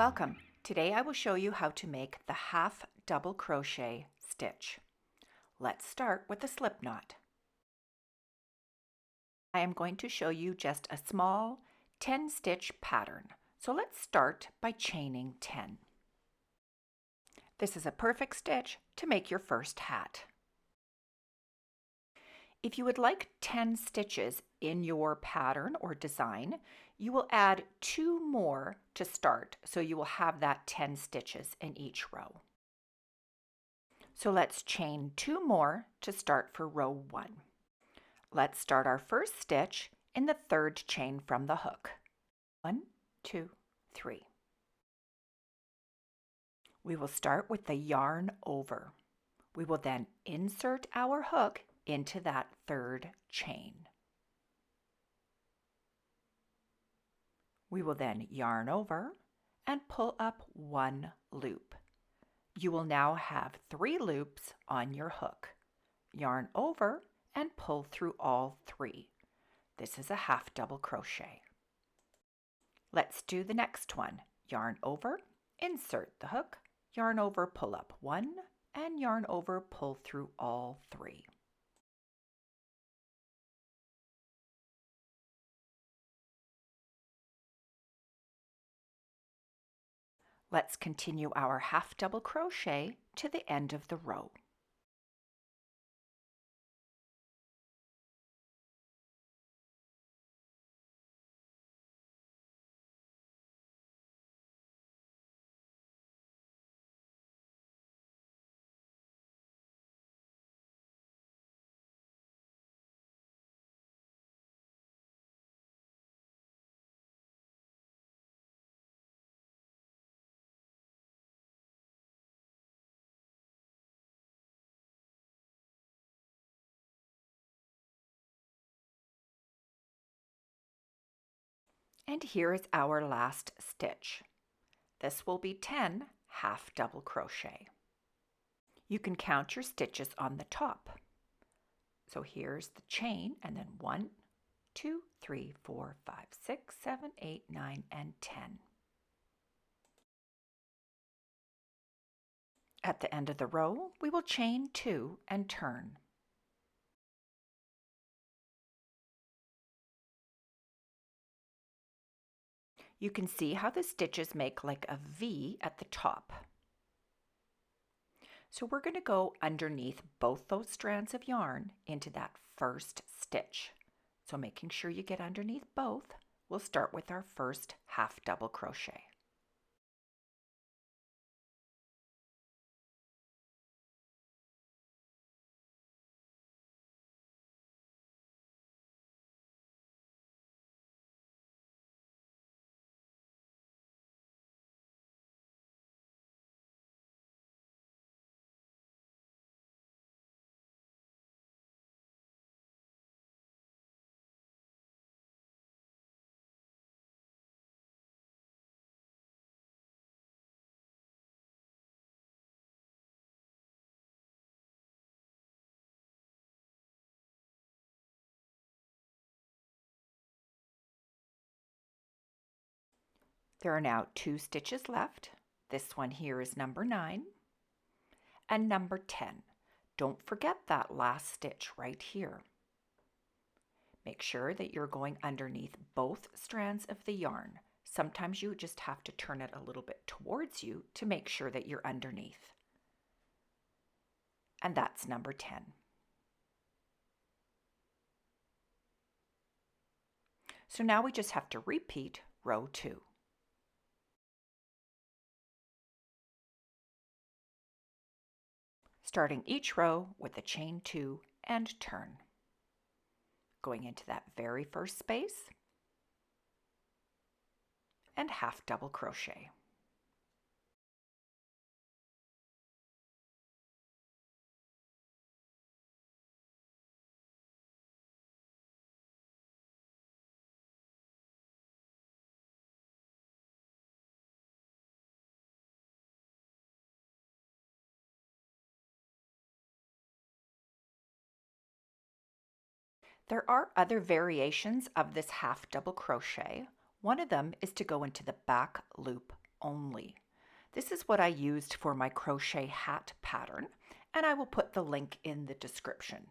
Welcome. Today I will show you how to make the half double crochet stitch. Let's start with a slip knot. I am going to show you just a small 10 stitch pattern. So let's start by chaining 10. This is a perfect stitch to make your first hat. If you would like 10 stitches in your pattern or design, you will add 2 more to start, so you will have that 10 stitches in each row. So let's chain 2 more to start for row 1. Let's start our first stitch in the 3rd chain from the hook. 1, 2, 3. We will start with the yarn over. We will then insert our hook into that 3rd chain. We will then yarn over and pull up 1 loop. You will now have 3 loops on your hook. Yarn over and pull through all 3. This is a half double crochet. Let's do the next one. Yarn over, insert the hook, yarn over, pull up 1, and yarn over, pull through all 3. Let's continue our half double crochet to the end of the row. And here is our last stitch. This will be 10 half double crochet. You can count your stitches on the top. So here's the chain, and then 1, 2, 3, 4, 5, 6, 7, 8, 9, and 10. At the end of the row, we will chain 2 and turn. You can see how the stitches make like a V at the top. So we're going to go underneath both those strands of yarn into that first stitch. So making sure you get underneath both, we'll start with our first half double crochet. There are now 2 stitches left. This one here is number 9 and number 10. Don't forget that last stitch right here. Make sure that you're going underneath both strands of the yarn. Sometimes you just have to turn it a little bit towards you to make sure that you're underneath. And that's number 10. So now we just have to repeat row 2. Starting each row with a chain 2 and turn. Going into that very first space and half double crochet. There are other variations of this half double crochet. One of them is to go into the back loop only. This is what I used for my crochet hat pattern, and I will put the link in the description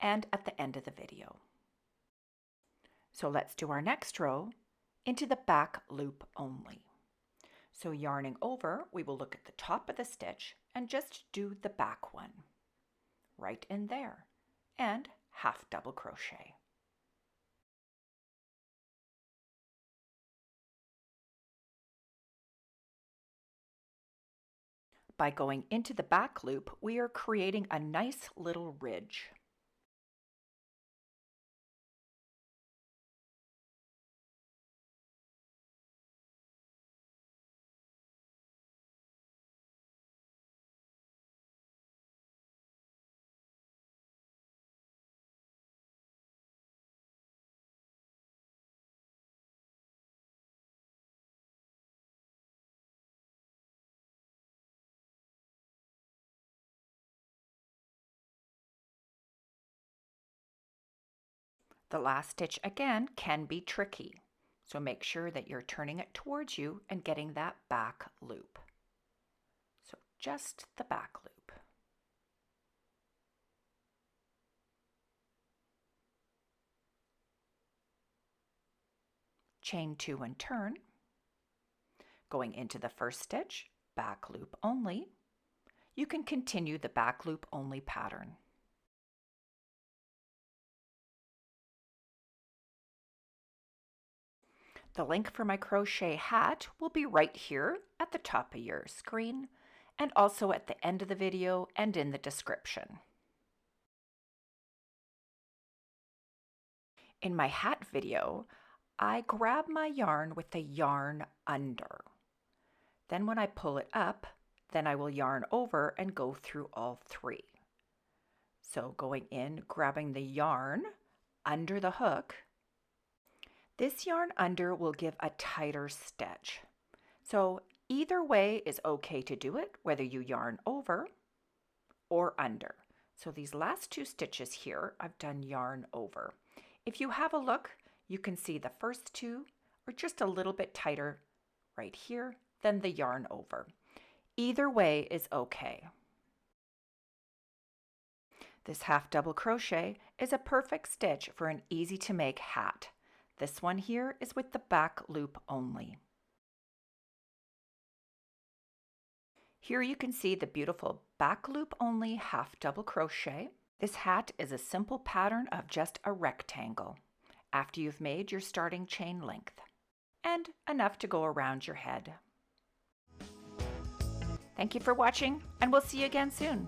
and at the end of the video. So let's do our next row into the back loop only. So yarning over, we will look at the top of the stitch and just do the back one, right in there, and half double crochet. By going into the back loop, we are creating a nice little ridge. The last stitch again can be tricky, so make sure that you're turning it towards you and getting that back loop. So just the back loop. Chain 2 and turn. Going into the first stitch, back loop only. You can continue the back loop only pattern. The link for my crochet hat will be right here at the top of your screen and also at the end of the video and in the description. In my hat video, I grab my yarn with the yarn under. Then when I pull it up, then I will yarn over and go through all three. So going in, grabbing the yarn under the hook. This yarn under will give a tighter stitch. So either way is okay to do it, whether you yarn over or under. So these last two stitches here, I've done yarn over. If you have a look, you can see the first two are just a little bit tighter right here than the yarn over. Either way is okay. This half double crochet is a perfect stitch for an easy to make hat. This one here is with the back loop only. Here you can see the beautiful back loop only half double crochet. This hat is a simple pattern of just a rectangle after you've made your starting chain length and enough to go around your head. Thank you for watching, and we'll see you again soon.